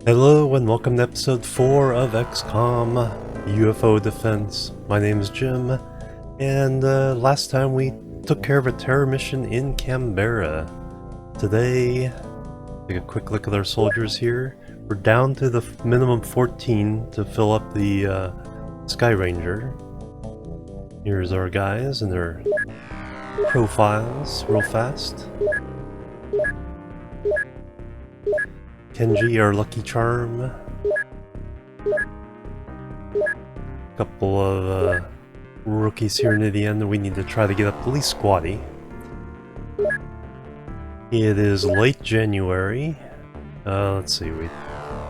Hello and welcome to episode 4 of XCOM UFO Defense. My name is Jim, and last time we took care of a terror mission in Canberra. Today, take a quick look at our soldiers here. We're down to the minimum 14 to fill up the Sky Ranger. Here's our guys and their profiles real fast. Kenji, our lucky charm. Couple of rookies here near the end. We need to try to get up at least squatty. It is late January. Let's see, we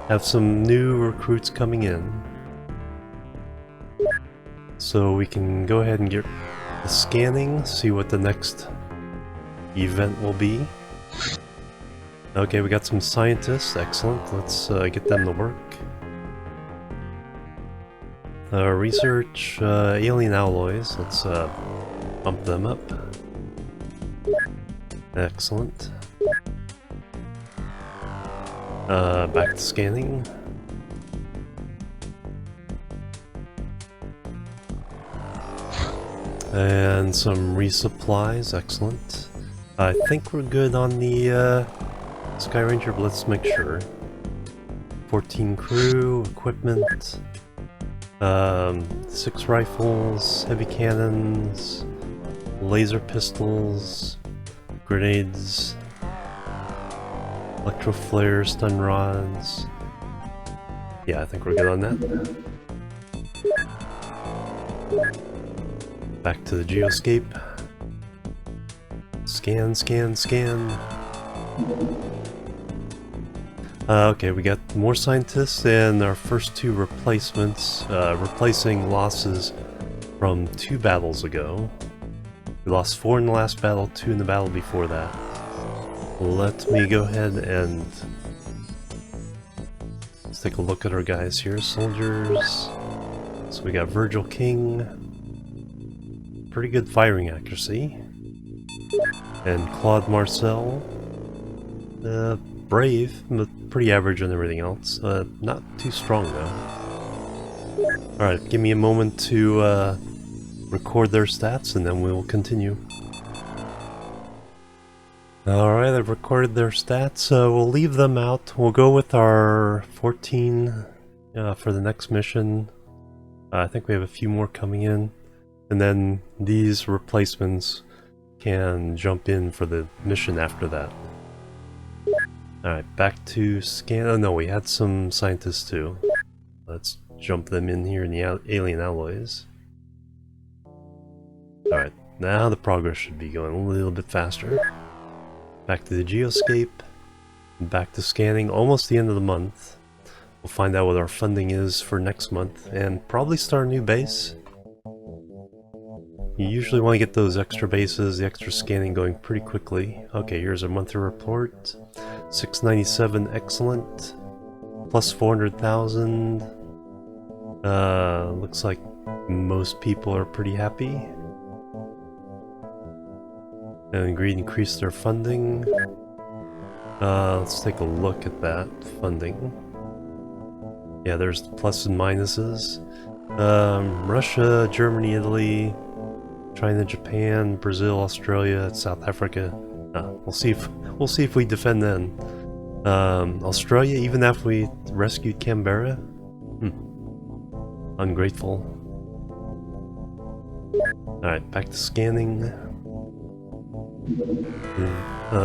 have some new recruits coming in. So we can go ahead and get the scanning, see what the next event will be. Okay, we got some scientists. Excellent. Let's get them to work. Research alien alloys. Let's bump them up. Excellent. Back to scanning. And some resupplies. Excellent. I think we're good on the Sky Ranger, but let's make sure. 14 crew, equipment, 6 rifles, heavy cannons, laser pistols, grenades, electro flares, stun rods. Yeah, I think we're good on that. Back to the geoscape. Scan, scan, scan. Okay, we got more scientists and our first 2 replacements, replacing losses from 2 battles ago. We lost 4 in the last battle, 2 in the battle before that. Let me go ahead and let's take a look at our guys here. Soldiers. So we got Virgil King. Pretty good firing accuracy. And Claude Marcel. Brave, but pretty average on everything else. Not too strong though. Alright, give me a moment to record their stats and then we'll continue. Alright, I've recorded their stats. We'll leave them out. We'll go with our 14 for the next mission. I think we have a few more coming in. And then these replacements can jump in for the mission after that. Alright, back to scan. Oh no, we had some scientists too. Let's jump them in here in the alien alloys. Alright, now the progress should be going a little bit faster. Back to the geoscape. Back to scanning. Almost the end of the month. We'll find out what our funding is for next month and probably start a new base. You usually want to get those extra bases, the extra scanning going pretty quickly. Okay, here's our monthly report. 697, excellent. Plus 400,000. Looks like most people are pretty happy. And agreed increase their funding. Let's take a look at that funding. Yeah, there's the plus and minuses. Russia, Germany, Italy, China, Japan, Brazil, Australia, South Africa. We'll see if we defend then. Australia, even after we rescued Canberra? Ungrateful. Alright, back to scanning.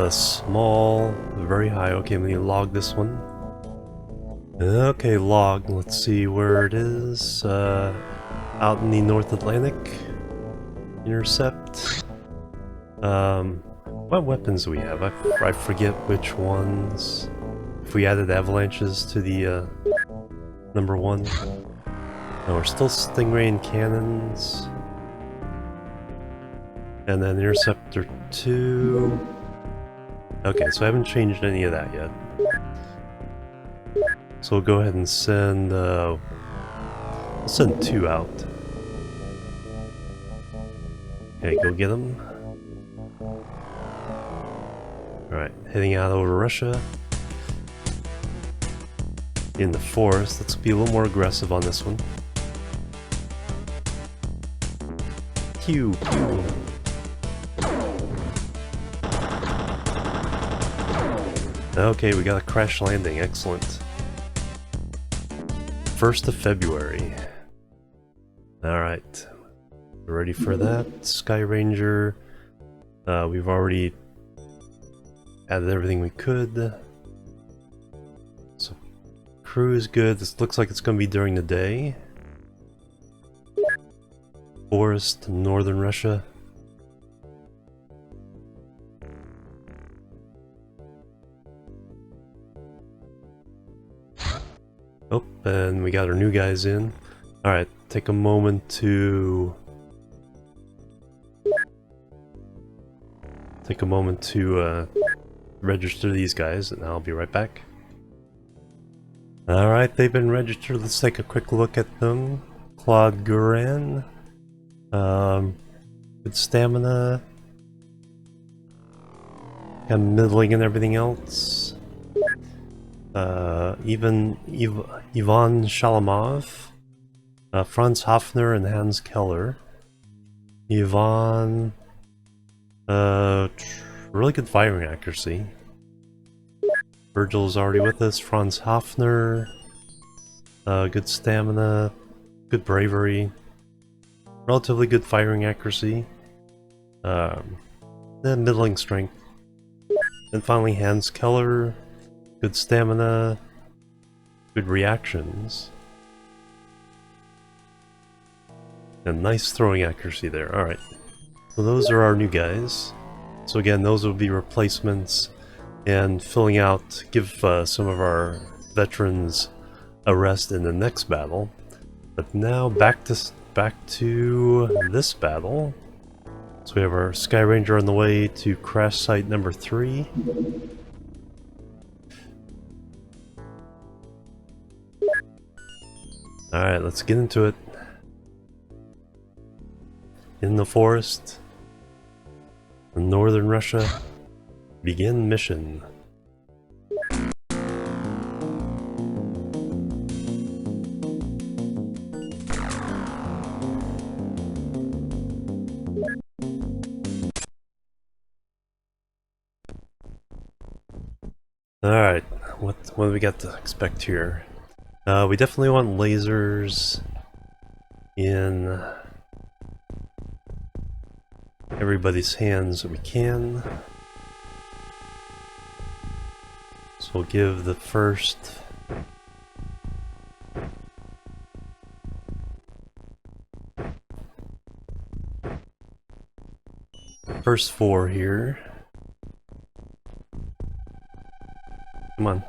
Small, very high. Okay, we need to log this one. Okay, log. Let's see where it is. Out in the North Atlantic. Intercept. What weapons do we have? I forget which ones. If we added avalanches to the number 1. No, we're still Stingray and cannons. And then Interceptor 2. Okay, so I haven't changed any of that yet. So we'll go ahead and send, we'll send 2 out. Okay, go get them. Alright, heading out over Russia. in the forest. Let's be a little more aggressive on this one. Pew, pew. Okay, we got a crash landing. Excellent. 1st of February. Alright. We're ready for that. Sky Ranger. We've already added everything we could. So, crew is good. This looks like it's going to be during the day. Forest, northern Russia. Oh, and we got our new guys in. Alright, take a moment to... register these guys, and I'll be right back. Alright, they've been registered. Let's take a quick look at them. Claude Guran. Good stamina. Kind of middling and everything else. Ivan Shalamov. Franz Hafner and Hans Keller. Ivan... really good firing accuracy. Virgil's already with us. Franz Hafner. Good stamina. Good bravery. Relatively good firing accuracy. Then middling strength. And finally Hans Keller. Good stamina. Good reactions. And nice throwing accuracy there. Alright. So those are our new guys. So again, those will be replacements and filling out, give some of our veterans a rest in the next battle. But now back to this battle. So we have our Sky Ranger on the way to crash site number 3. Alright, let's get into it. In the forest, in northern Russia, begin mission. Alright, what do we got to expect here? We definitely want lasers in everybody's hands that we can. So we'll give the first four here. Come on.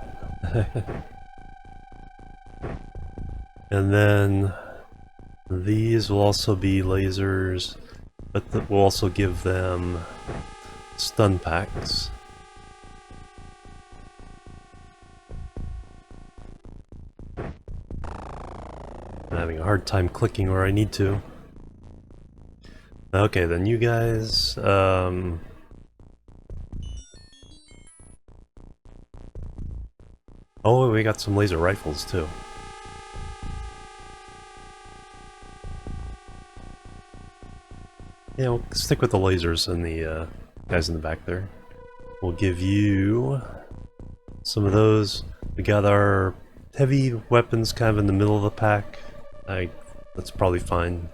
And then these will also be lasers, but we'll also give them stun packs. I'm having a hard time clicking where I need to. Okay, then you guys, oh, we got some laser rifles too. Yeah, we'll stick with the lasers and the guys in the back there. We'll give you some of those. We got our heavy weapons kind of in the middle of the pack. That's probably fine.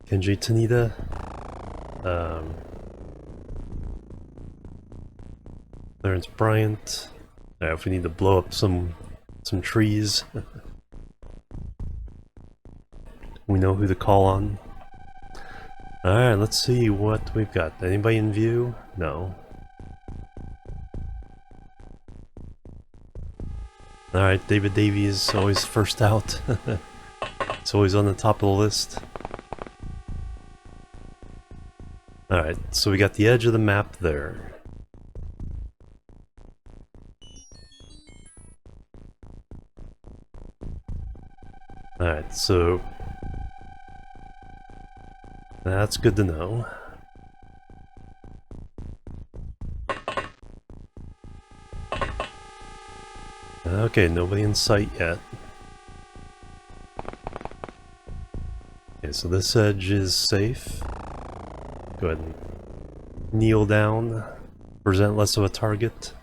Kenji Tanida. Clarence Bryant. If we need to blow up some trees, we know who to call on. Alright, let's see what we've got. Anybody in view? No. Alright, David Davies, always first out. It's always on the top of the list. Alright, so we got the edge of the map there. Alright, so that's good to know. Okay, nobody in sight yet. Okay, so this edge is safe. Go ahead and kneel down. Present less of a target.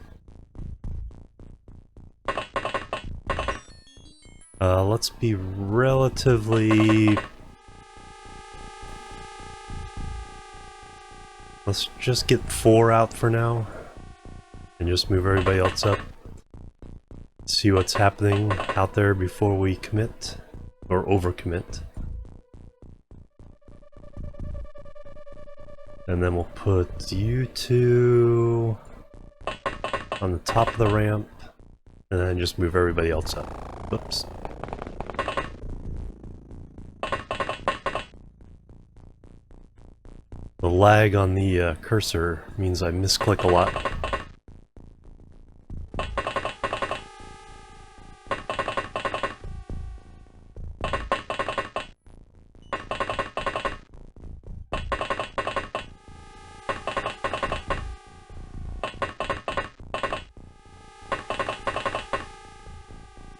Let's be relatively... Let's just get 4 out for now. And just move everybody else up. See what's happening out there before we commit. Or overcommit. And then we'll put you 2 on the top of the ramp. And then just move everybody else up. Whoops. The lag on the cursor means I misclick a lot.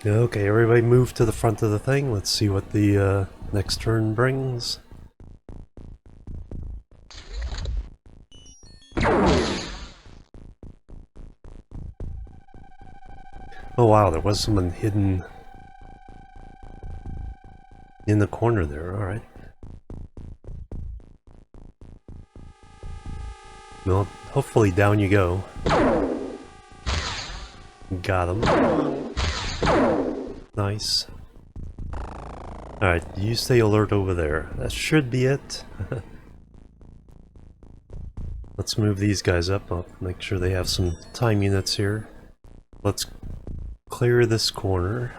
Okay, everybody move to the front of the thing. Let's see what the next turn brings. Oh wow, there was someone hidden in the corner there, alright. Well, hopefully down you go. Got him. Nice. Alright, you stay alert over there. That should be it. Let's move these guys up. I'll make sure they have some time units here. Let's clear this corner.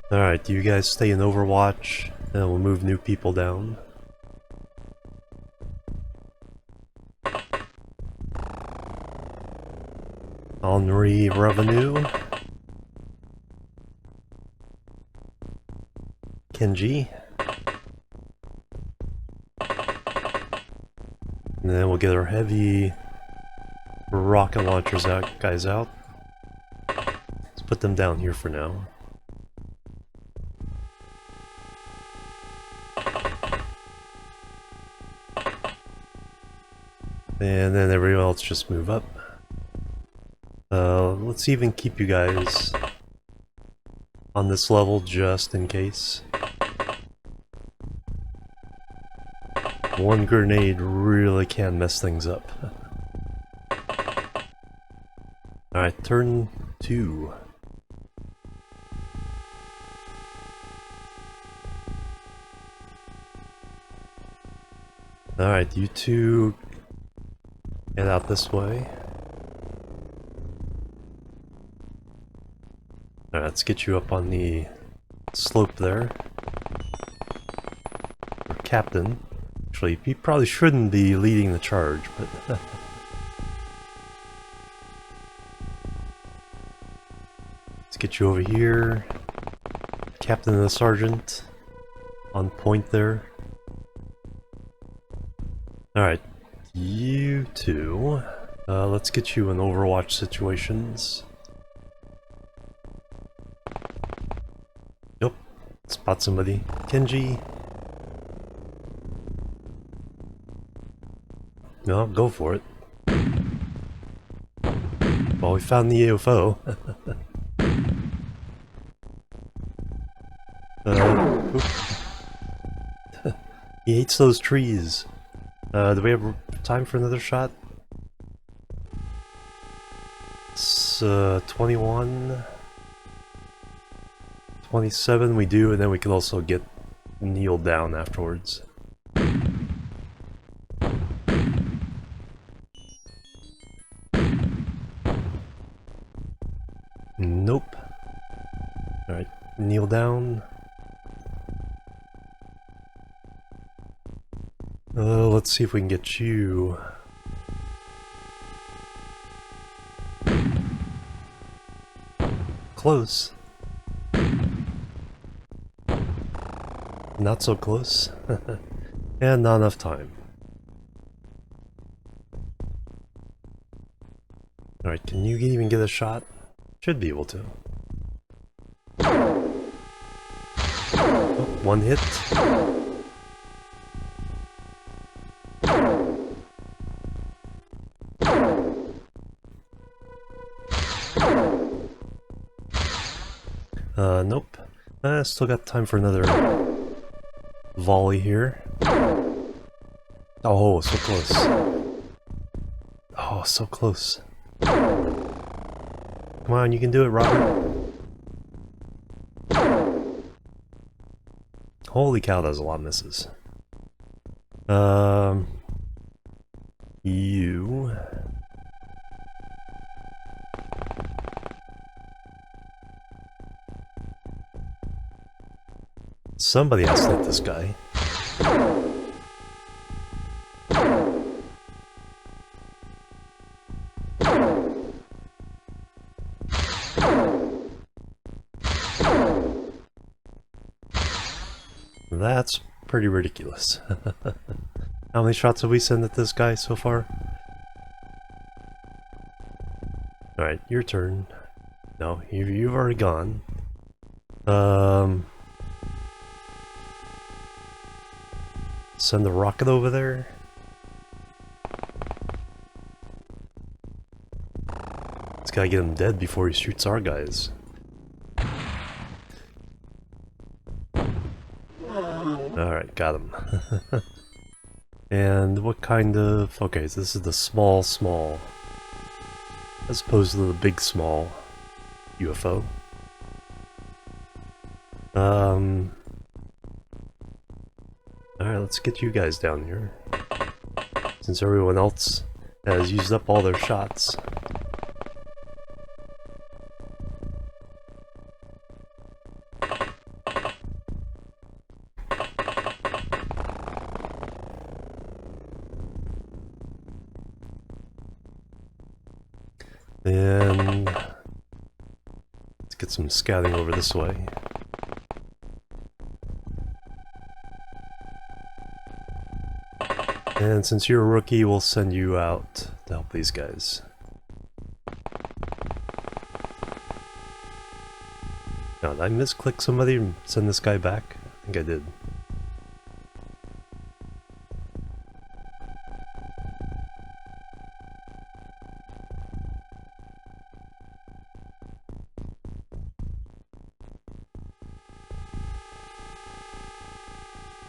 Alright, you guys stay in Overwatch, and we'll move new people down. Henri Revenue. Kenji. And then we'll get our heavy rocket launchers out, guys out. Let's put them down here for now. And then everyone else just move up. Let's even keep you guys on this level just in case. One grenade really can mess things up. Alright, turn 2. Alright, you 2 get out this way. Alright, let's get you up on the slope there. Or Captain. Actually, he probably shouldn't be leading the charge, but... Let's get you over here. Captain and the Sergeant. On point there. Alright, you 2. Let's get you in Overwatch situations. Yep, spot somebody. Kenji. No, go for it. Well, we found the UFO. He hates those trees. Do we have time for another shot? It's 21... 27 we do, and then we can also get kneeled down afterwards. Nope. Alright, kneel down. Let's see if we can get you. close. Not so close. And not enough time. Alright, can you even get a shot? Should be able to. Oh, one hit. Nope. Still got time for another volley here. Oh, so close. Oh, so close. Come on, you can do it, Robert. Holy cow, that's a lot of misses. You... Somebody has to hit this guy. That's pretty ridiculous. How many shots have we sent at this guy so far? Alright, your turn. No, you've already gone. Send the rocket over there. Just gotta get him dead before he shoots our guys. Alright, got him. And what kind of... Okay, so this is the small, as opposed to the big small UFO. Alright, let's get you guys down here. Since everyone else has used up all their shots. And let's get some scouting over this way. And since you're a rookie, we'll send you out to help these guys. Now, did I misclick somebody and send this guy back? I think I did.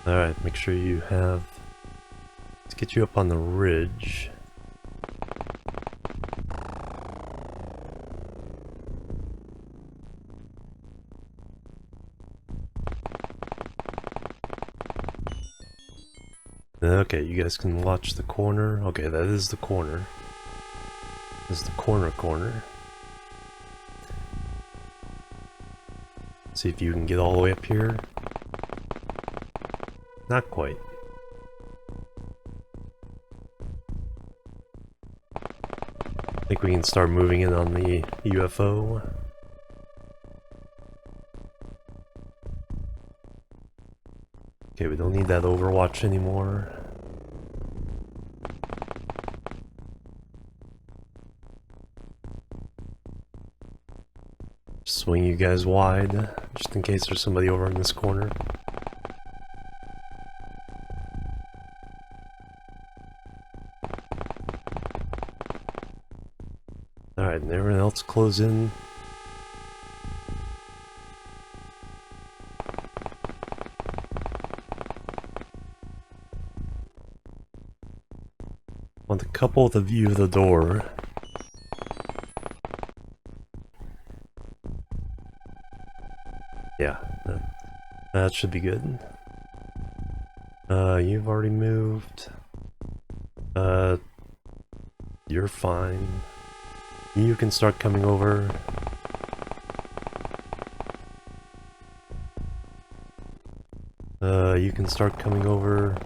Alright, make sure you have... Let's get you up on the ridge. Okay, you guys can watch the corner. Okay, that is the corner. This is the corner. See if you can get all the way up here. Not quite. I think we can start moving in on the UFO. Okay, we don't need that Overwatch anymore. Swing you guys wide, just in case there's somebody over in this corner. Alright, and everyone else close in. Want to couple the view of the door. Yeah, that should be good. You've already moved. You're fine. You can start coming over. You can start coming over.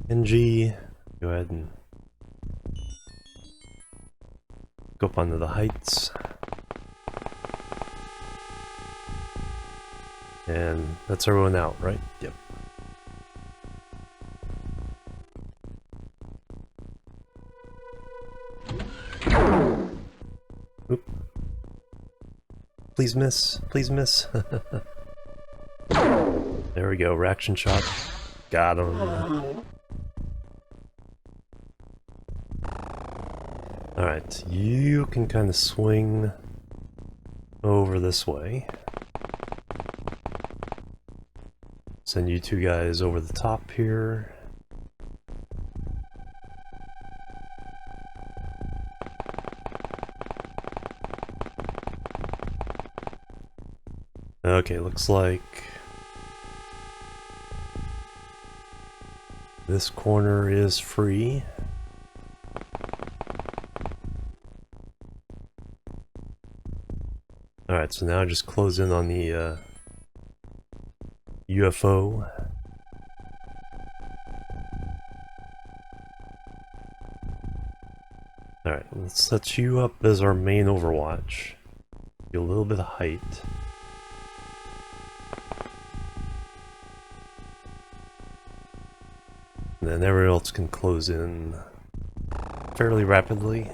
NG, go ahead and... Go up onto the heights. And that's everyone out, right? Yep. Oop. Please miss. Please miss. There we go. Reaction shot. Got him. Alright, you can kind of swing over this way. Send you two guys over the top here. Okay, looks like this corner is free. Alright, so now just close in on the UFO. Alright, let's set you up as our main overwatch. Get a little bit of height. And then everyone else can close in fairly rapidly.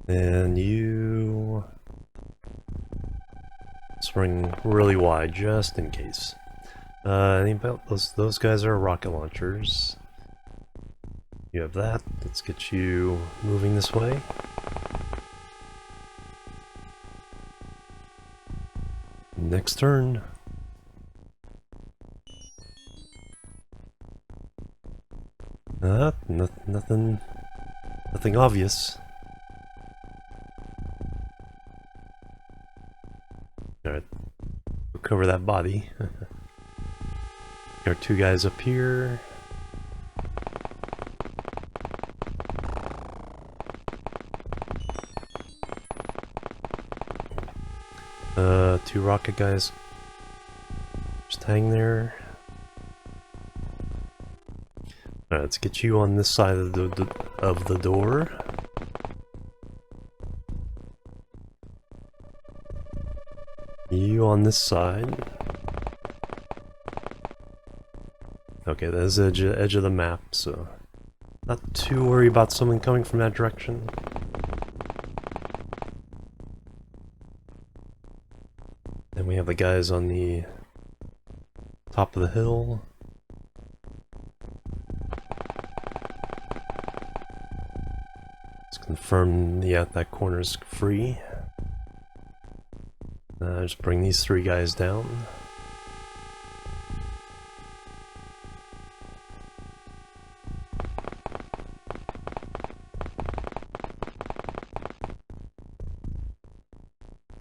And you swing really wide just in case. Those guys are rocket launchers. You have that. Let's get you moving this way. Next turn. Nothing obvious. Alright, we'll cover that body. There are two guys up here. Two rocket guys. Just hang there. Alright, let's get you on this side of the door. You on this side. Okay, that is the edge of the map, so not too worried about someone coming from that direction. Then we have the guys on the top of the hill. Let's confirm, yeah, that corner's free. Just bring these three guys down.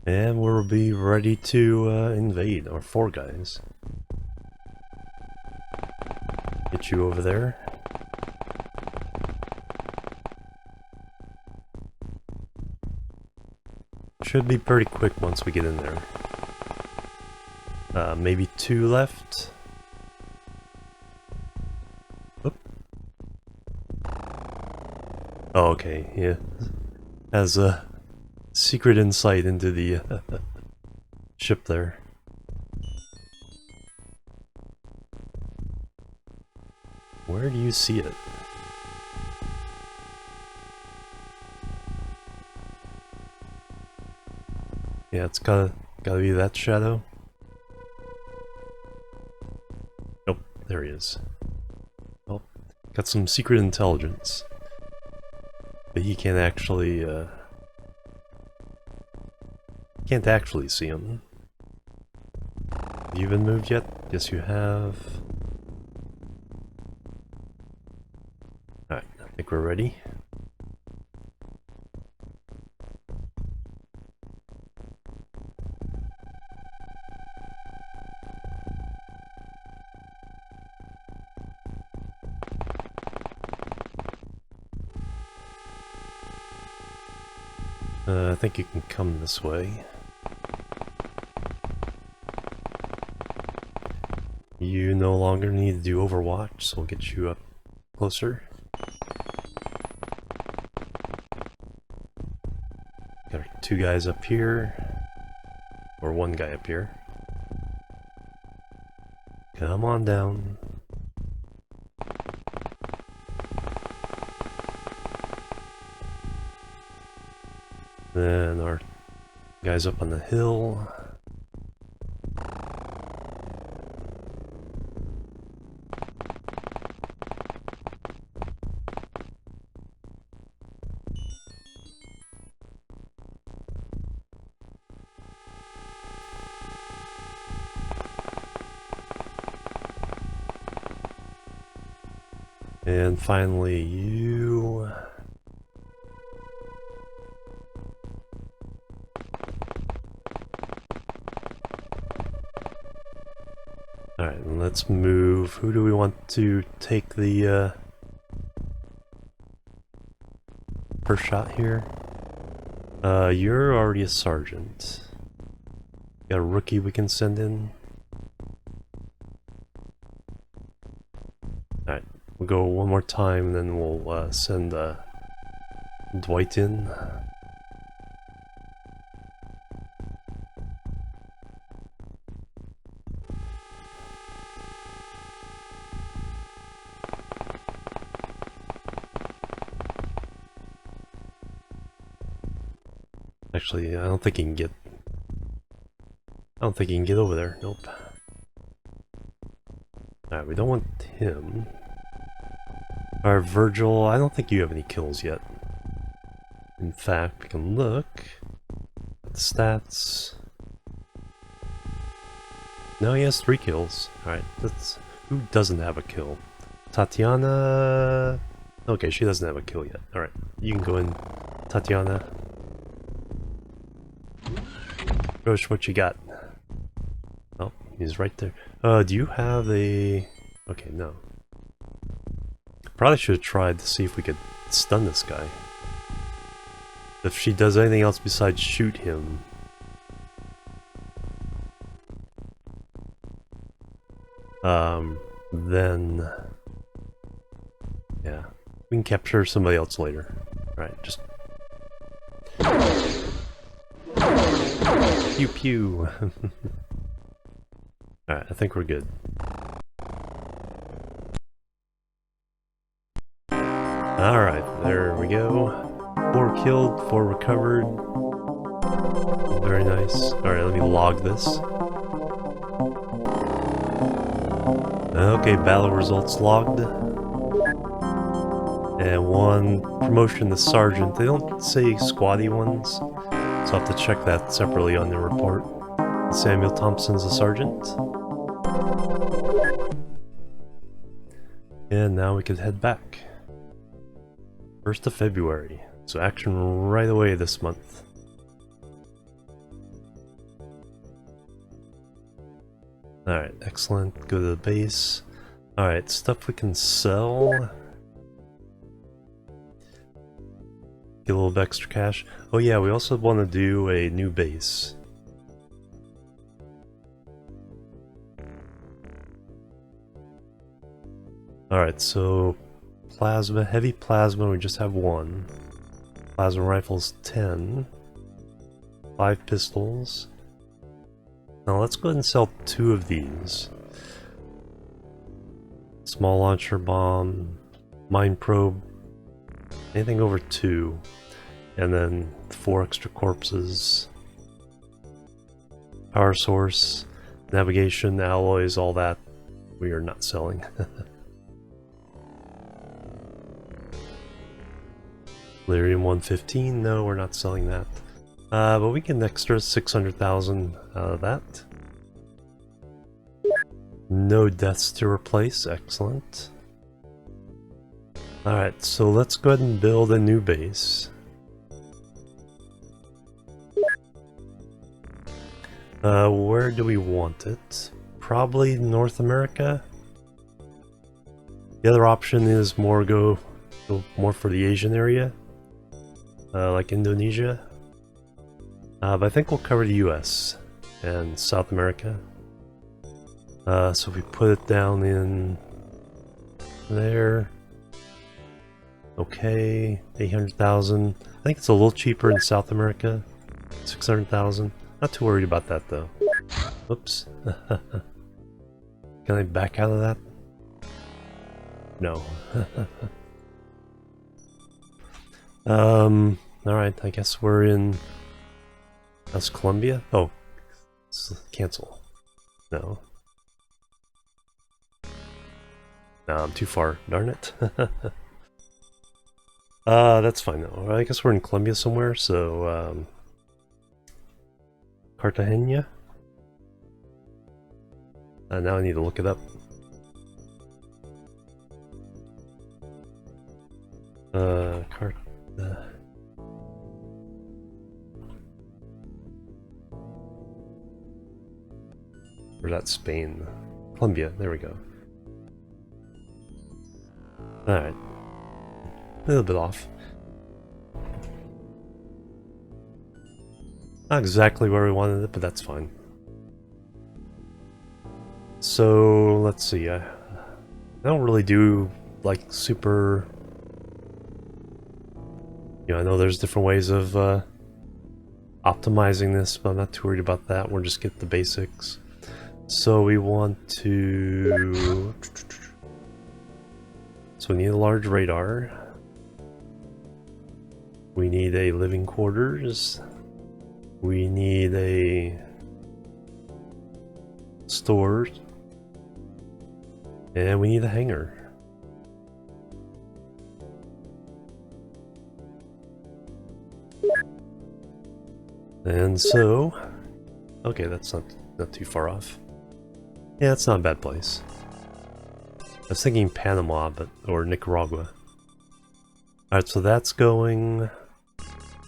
And we'll be ready to invade our four guys. Get you over there. Should be pretty quick once we get in there. Maybe two left. Oop. Oh, okay, yeah. Has a secret insight into the ship there. Where do you see it? Yeah, it's gotta be that shadow. Nope, there he is. Well, got some secret intelligence. But he can't actually see him. Have you been moved yet? Yes, you have. Alright, I think we're ready. I think you can come this way. You no longer need to do Overwatch, so we'll get you up closer. Got our 2 guys up here. Or 1 guy up here. Come on down. Then our guys up on the hill. And finally, you... Alright, let's move. Who do we want to take the first shot here? You're already a sergeant. Got a rookie we can send in. Alright, we'll go one more time, and then we'll send Dwight in. Actually, I don't think he can get... I don't think he can get over there. Nope. Alright, we don't want him. Alright, Virgil, I don't think you have any kills yet. In fact, we can look at the stats. No, he has 3 kills. Alright, that's... Who doesn't have a kill? Tatiana... Okay, she doesn't have a kill yet. Alright, you can go in, Tatiana. Roche, what you got? Oh, he's right there. Do you have a... Okay, no. Probably should have tried to see if we could stun this guy. If she does anything else besides shoot him... then... Yeah. We can capture somebody else later. Alright, just... Pew pew! Alright, I think we're good. Alright, there we go. 4 killed, 4 recovered. Very nice. Alright, let me log this. Okay, battle results logged. And 1 promotion to sergeant. They don't say squatty ones, so I'll have to check that separately on the report. Samuel Thompson's a sergeant. And now we can head back. 1st of February. So action right away this month. Alright, excellent. Go to the base. Alright, stuff we can sell. Get a little bit extra cash. Oh yeah, we also want to do a new base. Alright, so plasma, heavy plasma, we just have 1. Plasma rifles 10. 5 pistols. Now let's go ahead and sell 2 of these. Small launcher bomb, mine probe, anything over 2. And then 4 extra corpses. Power source, navigation, alloys, all that we are not selling. Lyrium 115, no, we're not selling that. But we get an extra 600,000 out of that. No deaths to replace, excellent. Alright, so let's go ahead and build a new base. Where do we want it? Probably North America? The other option is go more for the Asian area. Like Indonesia. But I think we'll cover the US and South America. So if we put it down in there. Okay, 800,000. I think it's a little cheaper in South America. 600,000. Not too worried about that though. Oops. Can I back out of that? No. Alright, I guess we're in... That's Colombia? Oh. Cancel. No. No, I'm too far. Darn it. That's fine though. I guess we're in Colombia somewhere, so, Cartagena? Now I need to look it up. Or that's Spain. Colombia, there we go. Alright. A little bit off. Not exactly where we wanted it, but that's fine. So, let's see. I don't really do, like, super... You know, I know there's different ways of optimizing this, but I'm not too worried about that. We'll just get the basics. So we want to... So we need a large radar. We need a living quarters. We need a store. And we need a hangar. And so... Okay, that's not too far off. Yeah, it's not a bad place. I was thinking Panama, or Nicaragua. Alright, so that's going.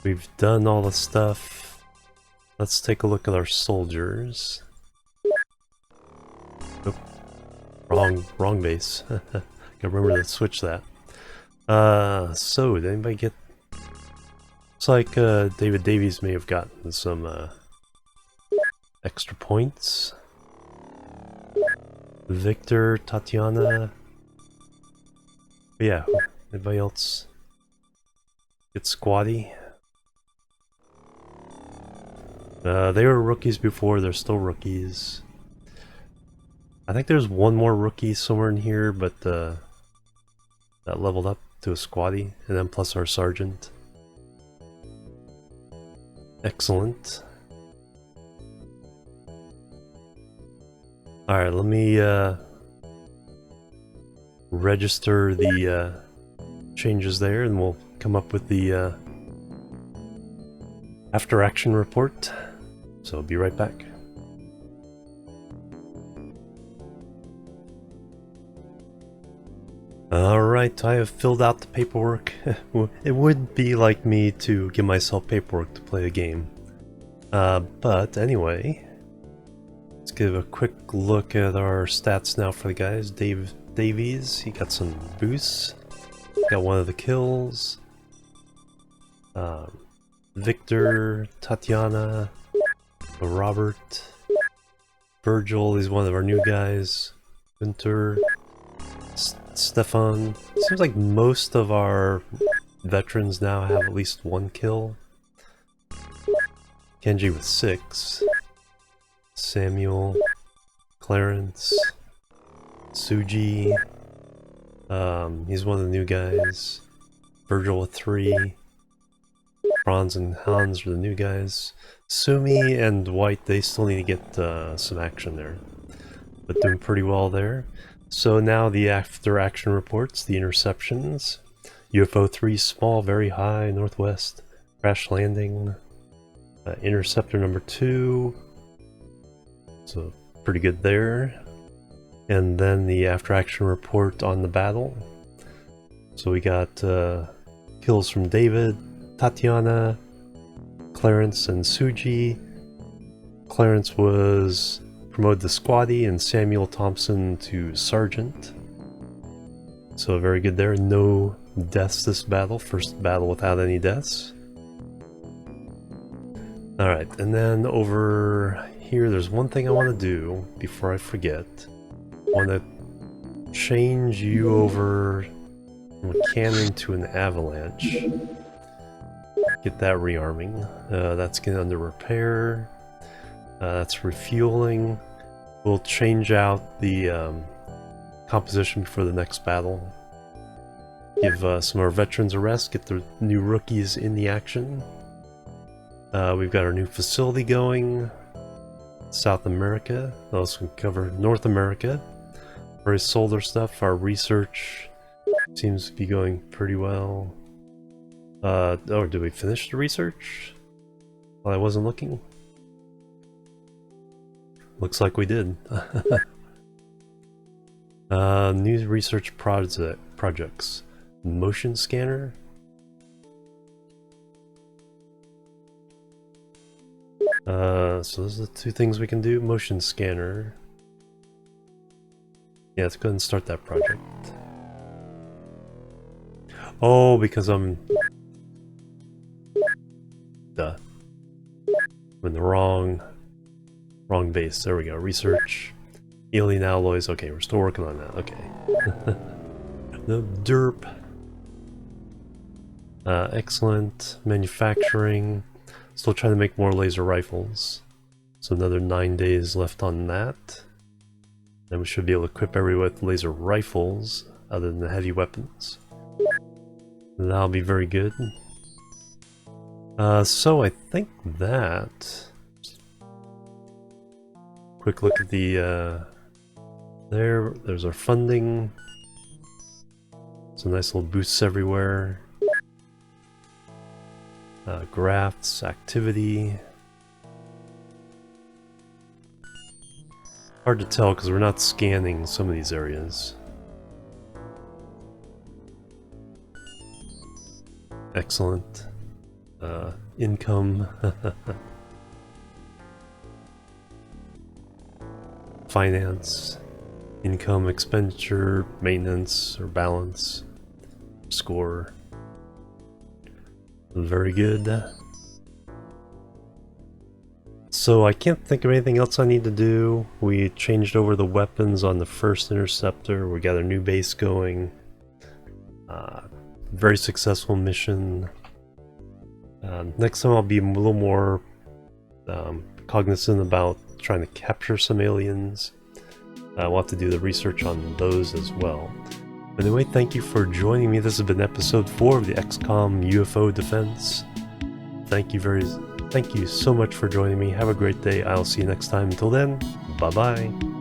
We've done all the stuff. Let's take a look at our soldiers. Oop. Wrong base. Gotta remember to switch that. So, did anybody get... Looks like David Davies may have gotten some extra points. Victor, Tatiana. But yeah, anybody else get squatty? They were rookies before, they're still rookies. I think there's one more rookie somewhere in here, but that leveled up to a squatty, and then plus our sergeant. Excellent. Alright, let me register the changes there, and we'll come up with the after action report. So I'll be right back. Alright, I have filled out the paperwork. It would be like me to give myself paperwork to play a game. But anyway... Let's give a quick look at our stats now for the guys. Davies, he got some boosts. Got one of the kills. Victor, Tatiana, Robert, Virgil, he's one of our new guys. Winter, Stefan. Seems like most of our veterans now have at least one kill. Kenji with 6. Samuel, Clarence, Suji, he's one of the new guys. Virgil with 3. Franz and Hans are the new guys. Sumi and White, they still need to get some action there. But doing pretty well there. So now the after action reports, the interceptions. UFO 3 small, very high, northwest. Crash landing. Interceptor number 2. So pretty good there. And then the after action report on the battle. So we got kills from David, Tatiana, Clarence, and Suji. Clarence was promoted to squatty and Samuel Thompson to sergeant. So very good there. No deaths this battle. First battle without any deaths. Alright, and then over here, there's one thing I want to do before I forget. I want to change you over from a cannon to an avalanche. Get that rearming. That's getting under repair. That's refueling. We'll change out the composition for the next battle. Give some of our veterans a rest, get the new rookies in the action. We've got our new facility going. South America. Also can cover North America. For solar stuff, our research seems to be going pretty well. Oh, did we finish the research? While I wasn't looking? Looks like we did. New research projects. Motion scanner. So those are the two things we can do. Motion scanner. Yeah, let's go ahead and start that project. Oh, because I'm in the wrong base. There we go. Research. Alien alloys. Okay, we're still working on that. Okay. The derp. Excellent. Manufacturing. Still trying to make more laser rifles. So another 9 days left on that. Then we should be able to equip everyone with laser rifles, other than the heavy weapons. That'll be very good. So I think that... Quick look at the... there's our funding. Some nice little boosts everywhere. Graphs, activity. Hard to tell because we're not scanning some of these areas. Excellent. Income. Finance. Income, expenditure, maintenance, or balance. Score. Very good. So I can't think of anything else I need to do. We changed over the weapons on the first interceptor. We got a new base going. Very successful mission. Next time I'll be a little more cognizant about trying to capture some aliens. We'll have to do the research on those as well. Anyway, thank you for joining me. This has been episode 4 of the XCOM UFO Defense. Thank you so much for joining me. Have a great day. I'll see you next time. Until then, bye-bye.